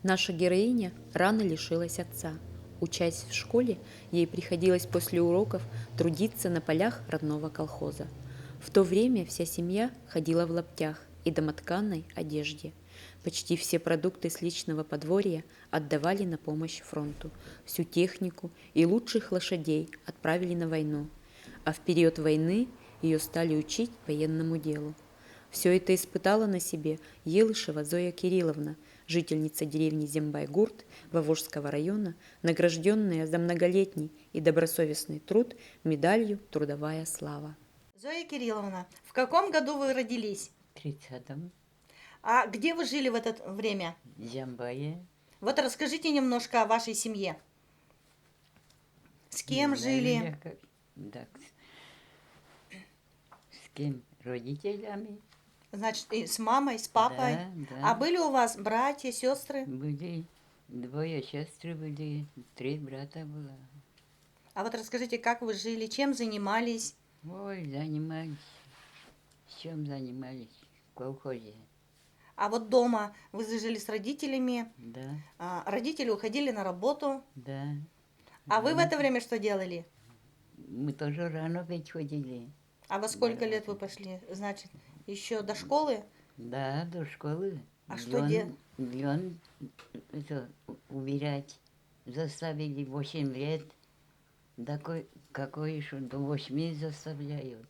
Наша героиня рано лишилась отца. Учась в школе, ей приходилось после уроков трудиться на полях родного колхоза. В то время вся семья ходила в лаптях и домотканной одежде. Почти все продукты с личного подворья отдавали на помощь фронту. Всю технику и лучших лошадей отправили на войну. А в период войны ее стали учить военному делу. Все это испытала на себе Елышева Зоя Кирилловна, жительница деревни Зембайгурт Вовожского района, награжденная за многолетний и добросовестный труд медалью «Трудовая слава». Зоя Кирилловна, в каком году вы родились? В 30-м. А где вы жили в это время? Зембае. Вот расскажите немножко о вашей семье. С кем Не знаю жили? я как. Так. С кем? Родителями. Значит, и с мамой, с папой. Да, да. А были у вас братья, сестры? Были двое сестры были, 3 брата было. А вот расскажите, как вы жили, чем занимались? Ой, занимались. Чем занимались? В колхозе. А вот дома вы жили с родителями, Да, родители уходили на работу. да. А вы в это время что делали? Мы тоже рано ведь ходили. А во сколько лет вы пошли? Значит, еще до школы? Да, до школы. А что делали? Лен это, убирать. Заставили 8 лет. Какой еще до 8 заставляют.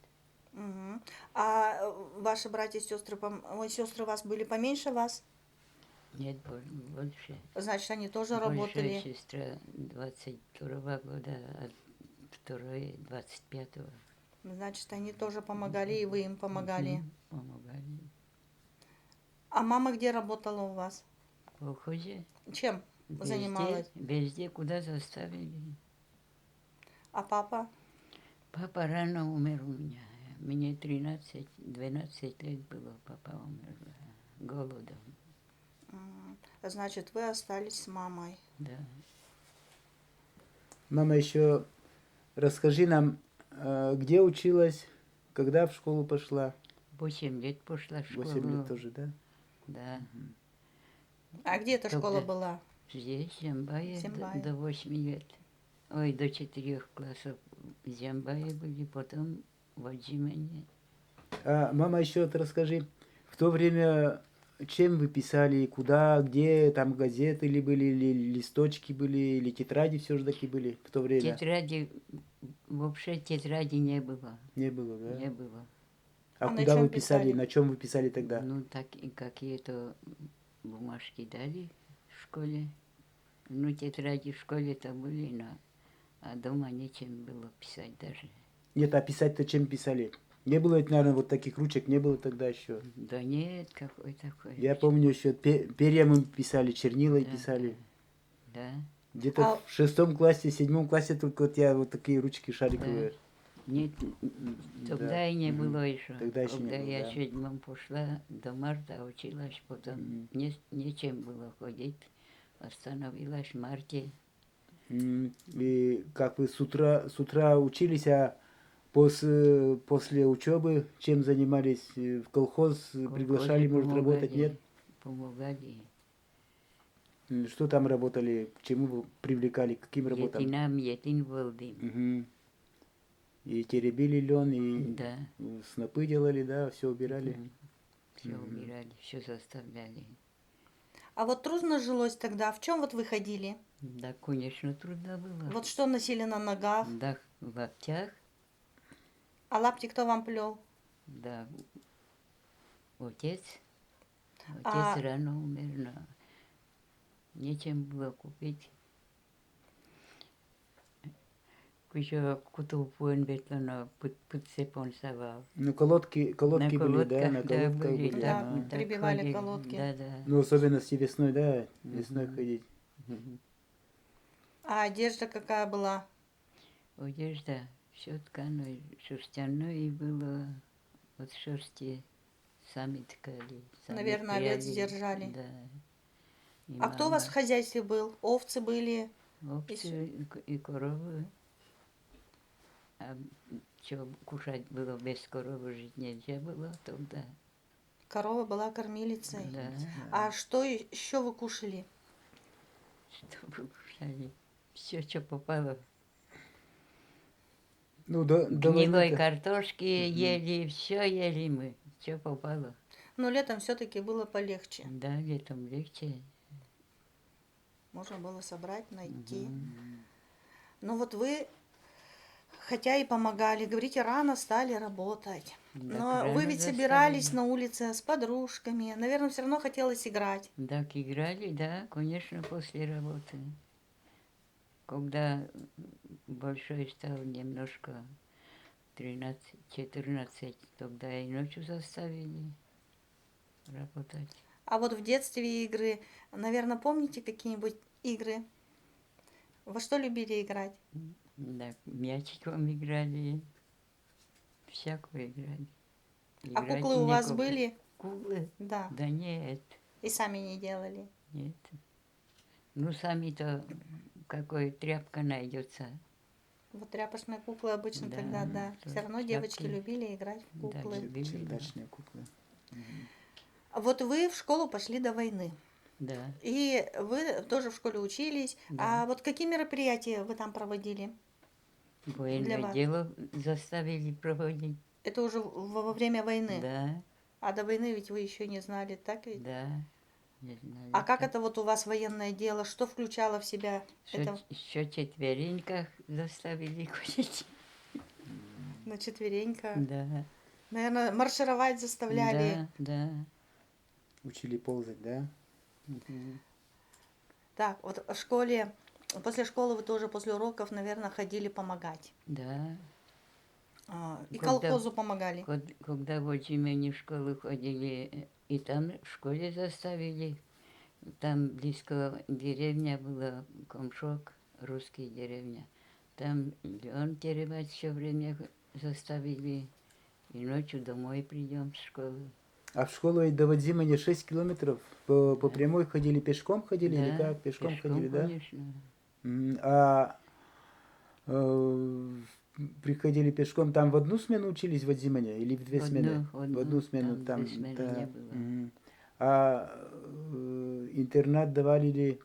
Мгм. А ваши братья и сестры, сестры у вас были поменьше вас? Нет, больше. Значит, они тоже Большая работали. сестра 22 года, а второй 25-го. Значит, они тоже помогали, и вы им помогали. Помогали. А мама где работала у вас? В колхозе. Чем занималась? Везде, куда заставили. А папа? Папа рано умер у меня. Мне 12 лет было, папа умер голодом. Значит, вы остались с мамой. Да. Мама, еще расскажи нам, где училась, когда в школу пошла? 8 лет пошла в школу. 8 лет тоже, да? Да. А где эта школа Тогда была? Здесь, в Зембае, Зембае. до 8 лет. Ой, до 4 классов в Зембае были, потом в Аджимане. А, мама, еще вот расскажи, в то время чем вы писали, куда, где, там газеты ли были, или листочки были, или тетради все же таки были в то время? Тетради, вообще тетради не было. Не было, да? Не было. А А на куда чем вы писали, писали? на чем вы писали тогда? Ну, так и какие-то бумажки дали в школе. Ну, тетради в школе-то были, а дома нечем было писать даже. Нет, а писать-то чем писали? Не было, наверное, вот таких ручек, не было тогда еще. Да нет, какой такой. Я помню еще перьям мы писали, чернилой Да, писали. Да. Где-то А- в 6 классе, 7 классе только вот я вот такие ручки шариковые. Нет, тогда Да. и не было еще. Тогда еще не Когда было, я да. в 7 пошла, до марта училась, потом нечем было ходить. Остановилась в марте. И как вы с утра учились, а после учебы чем занимались? В колхоз приглашали, может, работать, нет? Помогали. Что там работали? К чему вы привлекали? К каким работам? Етин волдим. Мгм. И теребили лен, и Да. снопы делали, да, все убирали. Все убирали, все заставляли. А вот трудно жилось тогда. В чем вот вы ходили? Да, конечно, трудно было. Вот что носили на ногах? Да, в лаптях, А лапти кто вам плел? да, отец. Отец А- рано умер, но нечем было купить. Еще кутупуэн ветлано путсепон савал. Ну, колодки были, да, на колодках были, были. Да, ага. прибивали ходили, колодки. Да, да. Ну, особенности весной, да, весной ходить. А одежда какая была? Одежда все тканой, шерстяной было, от шерсти сами ткали. Сами Наверное, овец пряли. держали. Да. И А кто у вас в мама. хозяйстве был? Овцы были? Овцы и коровы. А что кушать было без коровы, жить нельзя было тогда. Корова была кормилицей. Да. А что еще вы кушали? чтобы кушали. Все, что попало. Ну, до Гнилой войны-то- картошки ели, все ели мы. Что попало. Но летом все-таки было полегче. Да, летом легче. Можно было собрать, найти. Но вот вы, хотя и помогали, говорите, рано стали работать. Так Но рано вы ведь заставили. собирались на улице с подружками. Наверное, все равно хотелось играть. Так играли, да, конечно, после работы. Когда большой стал немножко, 13-14, тогда и ночью заставили работать. А вот в детстве игры, наверное, помните какие-нибудь игры? Во что любили играть? Да, мячиком играли, всякую играли. А Играть куклы у вас некогда. были? Куклы? Да. Да нет, И сами не делали. нет. Ну, сами-то какой тряпка найдется. Вот тряпочные куклы обычно Да, тогда, да. то Все равно тряпки. девочки любили играть в Да, куклы. любили, да. Чердачные куклы. А вот вы в школу пошли до войны. Да. И вы тоже в школе учились. Да. А вот какие мероприятия вы там проводили? Для Военное вас. дело заставили проводить. Это уже во время войны. Да, А до войны ведь вы еще не знали, так ведь? да. Не знаю. А как это вот у вас военное дело? Что включало в себя это Еще четвереньках заставили ходить. на четвереньках? Да. Наверное, маршировать заставляли. Да, да. Учили ползать, да? Мгм. Так, вот в школе, после школы вы тоже после уроков, наверное, ходили помогать. Да. И Когда- колхозу помогали. Когда в Очимене в школу ходили, и там в школе заставили. Там близко деревня была, Комшок, русская деревня. Там лен теребать все время заставили. И ночью домой придем с школы. А в школу и до Вадзимани 6 километров по прямой ходили, пешком ходили или как? Пешком ходили, да? конечно. А приходили пешком, там в одну смену учились в Вадзимане или в две В смены? одну, В одну смену там там. две смены да. не было. Мгм. А интернат давали ли?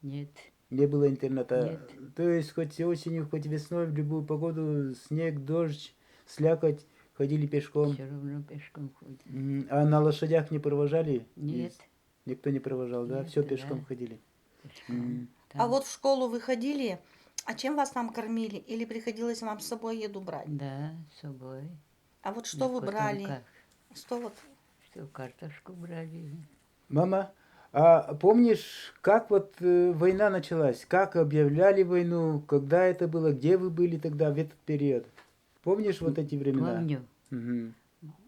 Нет, Не было интерната. Нет. То есть хоть осенью, хоть весной, в любую погоду, снег, дождь, слякоть, ходили пешком. все равно пешком ходим. А на лошадях не провожали? Нет, Никто не провожал, да? Нет, Все да. пешком ходили. пешком. А Там- вот в школу вы ходили, а чем вас там кормили? Или приходилось вам с собой еду брать? Да, с собой. А вот что На вы брали? котомках. Что вот? Что, картошку брали. Мама, а помнишь, как вот война началась? Как объявляли войну? Когда это было? Где вы были тогда в этот период? Помнишь вот эти времена? Помню, Мгм.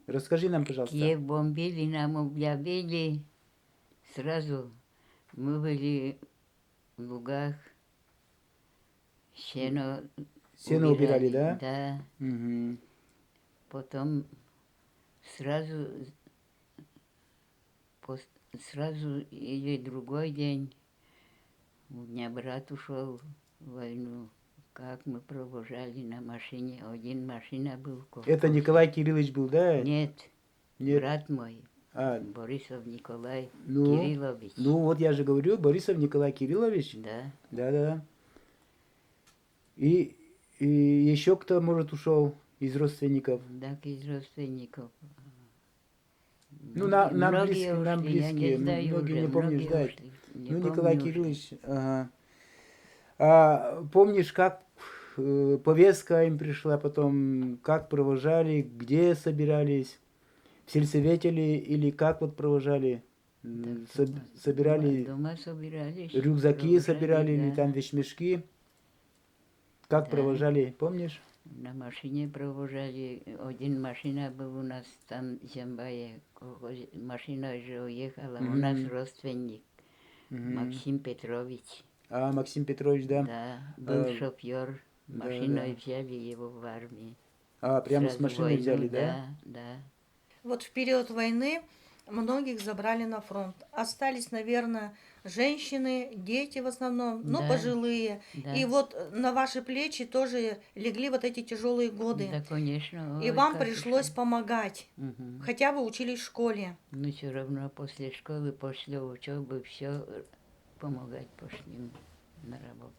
Расскажи нам, пожалуйста. Киев бомбили, нам объявили. Сразу мы были в лугах. Сено Сено убирали, да? Да. Мгм. Потом сразу, сразу или другой день у меня брат ушел в войну. Как мы провожали на машине. Один машина был. Это Николай Кириллович был, да? Нет, Нет. брат мой, А, Борисов Николай ну, Кириллович. ну вот я же говорю, Борисов Николай Кириллович. Да, Да-да. И еще кто, может, ушел из родственников? так из родственников. Ну, нам Многие близкие, нам ушли, я близкие, не знаю многие уже, не помнишь, многие да? ушли. Не Ну, помню Николай уже. Кириллович, ага. А помнишь, как повестка им пришла потом, как провожали, где собирались, в сельсовете ли, или как вот провожали? Так, Собирали дома собирались. рюкзаки, провожали, собирали или да. там вещмешки? Как Да. провожали, помнишь? На машине провожали. Один машина был у нас там в Зембае. Машина уже уехала. У нас Мгм. родственник Мгм. Максим Петрович. А Максим Петрович, да? Да, был А, шофер. да, Машиной да. взяли его в армии. А, прямо с Сразу машины войну, взяли, да? Да. Вот в период войны многих забрали на фронт. Остались, наверное, женщины, дети в основном, но Да. пожилые. Да. И вот на ваши плечи тоже легли вот эти тяжелые годы. Да, конечно. И ой, вам как пришлось уж. помогать, Мгм. хотя вы учились в школе. Но все равно после школы, после учебы, все помогать пошли на работу.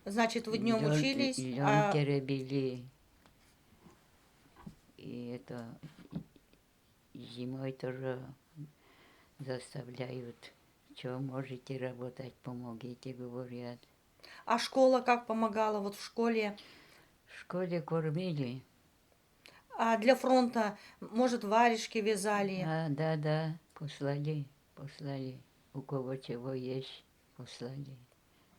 Значит, вы днем учились, Лен а теребили. И это зимой тоже заставляют. Что можете работать, помогите, говорят. школа как помогала? Вот в школе. В школе кормили. А для фронта, может, варежки вязали? Да, послали. У кого чего есть, послали.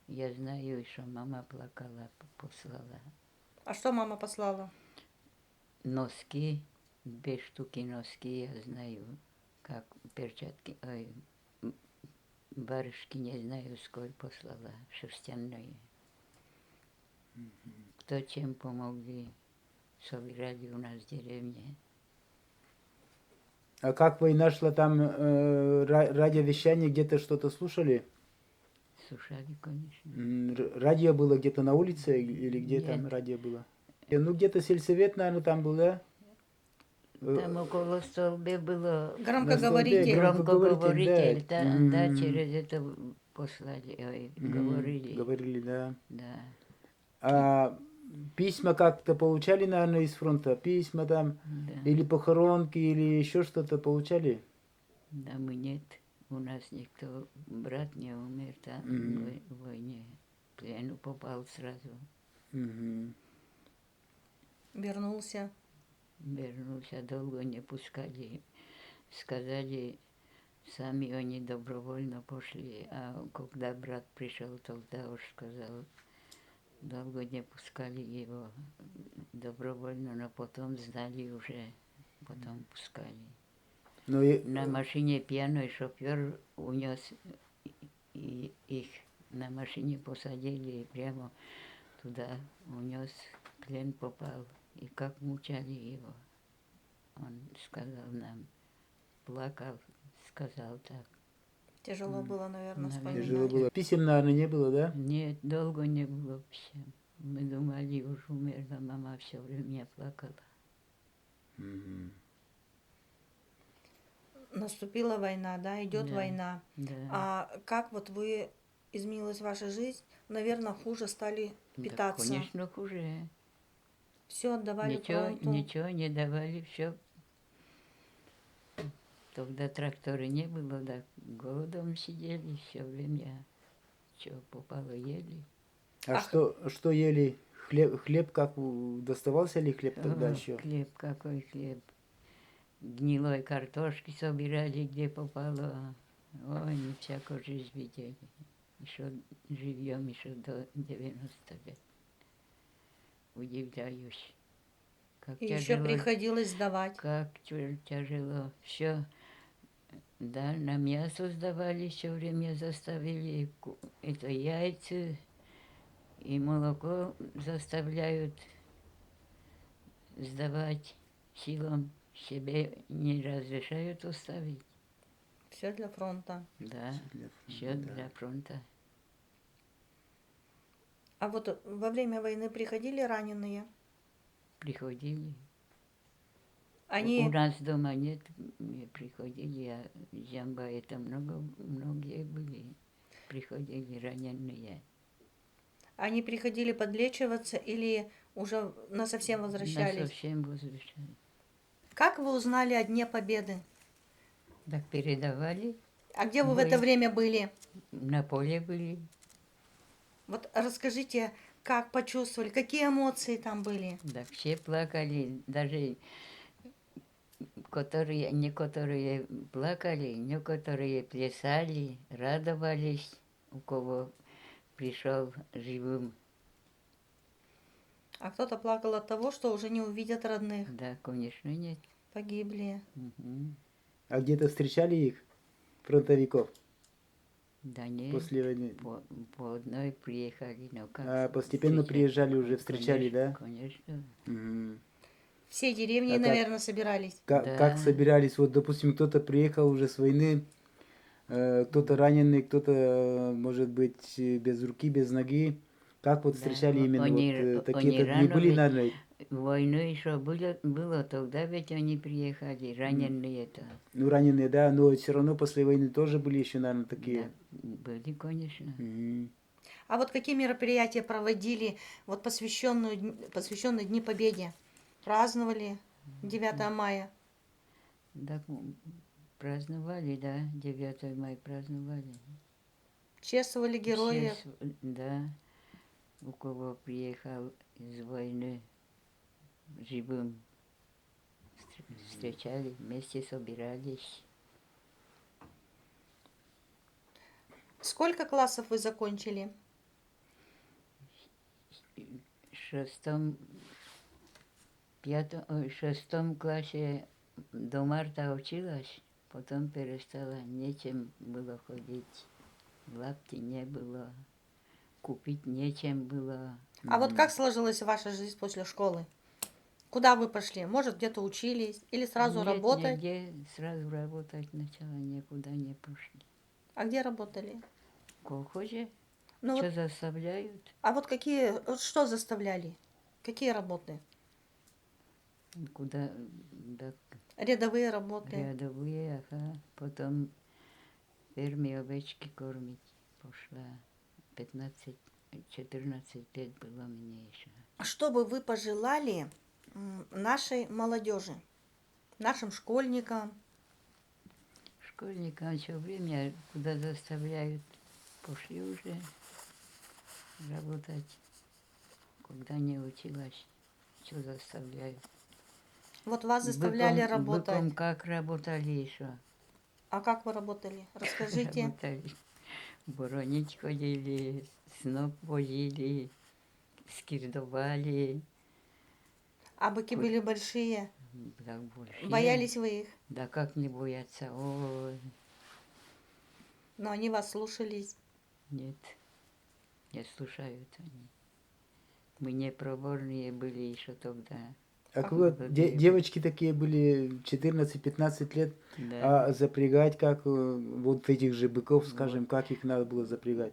Я знаю, что мама плакала, послала. А что мама послала? Носки, 2 штуки носки, я знаю, как перчатки, барышки, не знаю, сколько послала, шерстяные. Кто чем помогли, собирали у нас в деревне. А как война шла, там радиовещание, где-то что-то слушали? Слушали, конечно. Радио было где-то на улице или где там Нет. радио было? Ну, где-то сельсовет, наверное, там был, да? Там около столбе было Громкоговоритель. громкоговоритель, да. да, через это послали, говорили. Говорили, да. Да. А письма как-то получали, наверное, из фронта? Письма там? Да. Или похоронки, или еще что-то получали? Да, мы нет. У нас никто, брат не умер там в войне. В плену попал сразу. Мгм. Вернулся. Вернулся, долго не пускали. Сказали, сами они добровольно пошли. А когда брат пришел, тогда уж сказал, долго не пускали его добровольно, но потом знали уже, потом пускали. Ну, и, На машине пьяный шофер унес их. На машине посадили и прямо туда унес, в плен попал. И как мучали его. Он сказал нам, плакал, сказал так. Тяжело было, наверное, Наверное. тяжело вспоминать. было. Писем, наверное, не было, да? Нет, долго не было всем. Мы думали, уж умерла, мама все время плакала. Мгм. Наступила война, да, идет Да. война. Да. А как вот вы изменилась ваша жизнь? Наверное, хуже стали Да, питаться. конечно, хуже. Все отдавали фронту. Ничего не давали, все. Тогда трактора не было, да, голодом сидели все время. Что попало, ели. А Ах. что ели? Хлеб как доставался ли хлеб тогда еще? Хлеб, какой хлеб. Гнилой картошки собирали, где попало. Ой, не всякую жизнь видели. Еще живем, еще до 90 лет. Удивляюсь. Как И еще тяжело. приходилось сдавать. Как тяжело. Все. Да, на мясо сдавали, все время заставили. Это яйца и молоко заставляют сдавать силам. Себе не разрешают оставить. Все для фронта. Да, все для фронта. А вот во время войны приходили раненые? Приходили. У Они, нас дома нет, не приходили, а в Жамба это многие были. Приходили раненые. они приходили подлечиваться или уже насовсем возвращались? Насовсем возвращались. Как вы узнали о Дне Победы? Так передавали, А где вы в Ой. это время были? на поле были. Вот расскажите, как почувствовали, какие эмоции там были? Так все плакали, даже некоторые плакали, некоторые плясали, радовались, у кого пришел живым. А кто-то плакал от того, что уже не увидят родных. Да, конечно, нет. Погибли. Мгм. А где-то встречали их, фронтовиков, Да нет, после войны? по одной приехали, но как... А постепенно встречать? приезжали уже, встречали, Конечно, да? Конечно. Мгм. Все деревни, А как- наверное, собирались. Да. Как собирались? Вот, допустим, кто-то приехал уже с войны, кто-то раненый, кто-то, может быть, без руки, без ноги. Как вот Да, встречали именно они- вот они такие-то дни рано были, ведь- наверное? войну еще было, тогда ведь они приехали, раненые-то. Ну, раненые, да, но все равно после войны тоже были еще, наверное, такие. Да, были, конечно. Мгм. А вот какие мероприятия проводили, вот посвященные Дни Победе? Праздновали 9 мая? Так праздновали, да, 9 мая праздновали. Чествовали героев? Да, у кого приехал из войны живым, встречали, вместе собирались. Сколько классов вы закончили? В шестом классе до марта училась, потом перестала, нечем было ходить, лапти не было, купить нечем было. А вот как сложилась ваша жизнь после школы? Куда вы пошли? Может, где-то учились или сразу Нет, работать? нигде сразу работать начала, никуда не пошли. А где работали? В колхозе, Ну что вот, заставляют, а вот вот что заставляли? Какие работы? куда, да, Рядовые работы. рядовые, ага. Потом в ферме овечки кормить пошла. 14 лет было мне еще. Что бы вы пожелали нашей молодежи, нашим школьникам? Школьникам все время куда заставляют, пошли уже работать. Когда не училась, что заставляют. Вот вас заставляли Быком работать. как работали еще. А как вы работали? Расскажите. Работали. Боронить ходили, сноп возили, скирдовали. А быки были большие? Так больше. Боялись вы их? Да как не бояться? Ой, Но они вас слушались. нет, не слушают они. Мы непроворные были еще тогда. Так вот, Молодые. девочки такие были 14-15 лет, Да. а запрягать как вот этих же быков, скажем, как их надо было запрягать?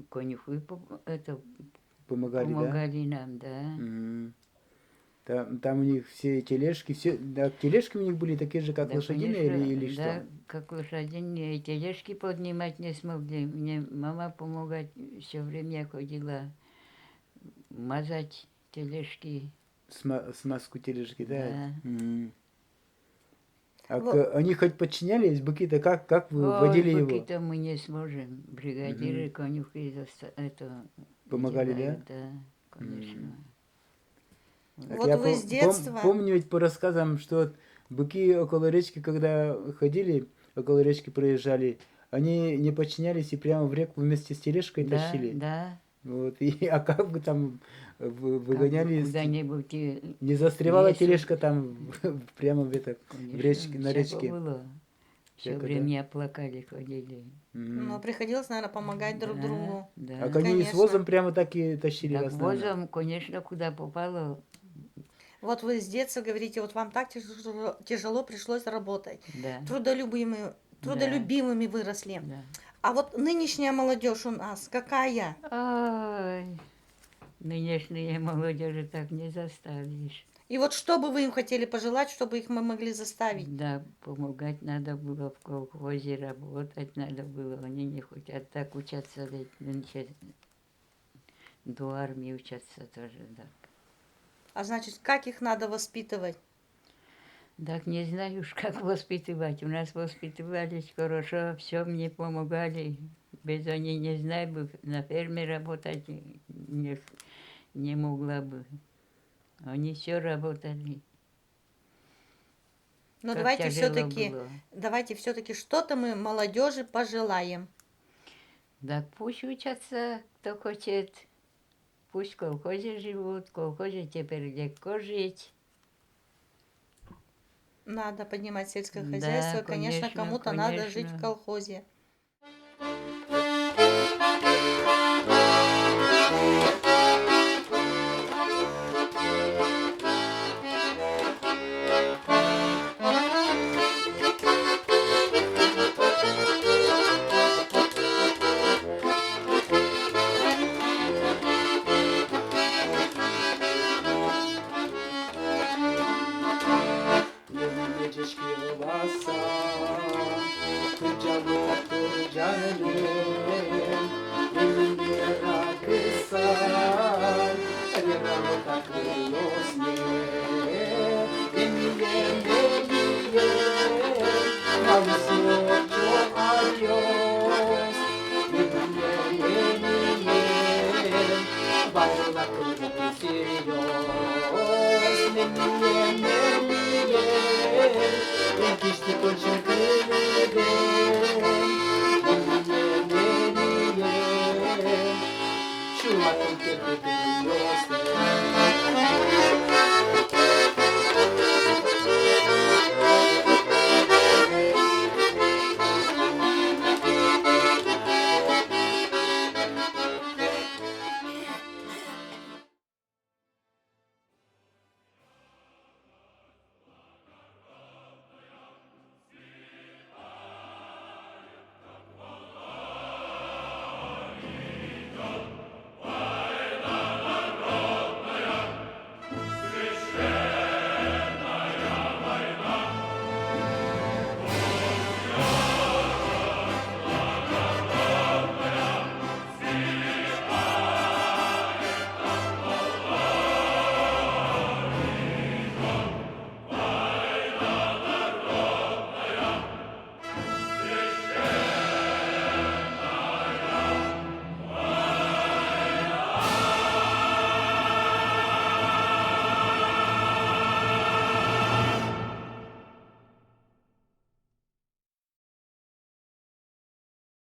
Конюхи Помогали, да? помогали нам, да. Мгм. Там у них все тележки, да, тележки у них были такие же, как Да, лошадиные конечно, или да, что? как лошадиные, тележки поднимать не смогли. Мне мама помогать все время ходила мазать тележки. Смазку тележки, да? Да. Мгм. А Вот. они хоть подчинялись, быки-то как вы Ой, водили его? быки-то мы не сможем. Бригадиры, конюхи это Помогали, делают, да, конечно. Так Вот я вы с детства. помню ведь по рассказам, что вот быки около речки, когда ходили, около речки проезжали, они не подчинялись и прямо в реку вместе с тележкой Да, тащили. да. Вот. А как вы там Как выгоняли? куда-нибудь Не застревала лесу. тележка там прямо в Конечно, речке, на всяко речке? было. Все Всяко, да. время плакали, ходили. Но приходилось, наверное, помогать друг Да, другу. да. А они с Конечно. возом прямо так и тащили Так вас, наверное? возом, конечно, куда попало. Вот вы с детства говорите, вот вам так тяжело пришлось работать. Да, Трудолюбивыми выросли. да. А вот нынешняя молодежь у нас какая? Ой, нынешние молодежи так не заставишь. И вот что бы вы им хотели пожелать, чтобы их мы могли заставить? Да, помогать надо было в колхозе, работать надо было. Они не хотят так учатся, ведь нынче до армии учатся тоже, да. А значит, как их надо воспитывать? Так не знаю уж, как воспитывать. У нас воспитывались хорошо, все мне помогали. Без они не знаю бы, на ферме работать не могла бы. Они все работали. Но Как тяжело было. давайте все-таки что-то мы молодежи пожелаем. Так пусть учатся, кто хочет. Пусть в колхозе живут, в колхозе теперь легко жить. Надо поднимать сельское Да, хозяйство. Конечно, конечно, кому-то надо жить в конечно. колхозе.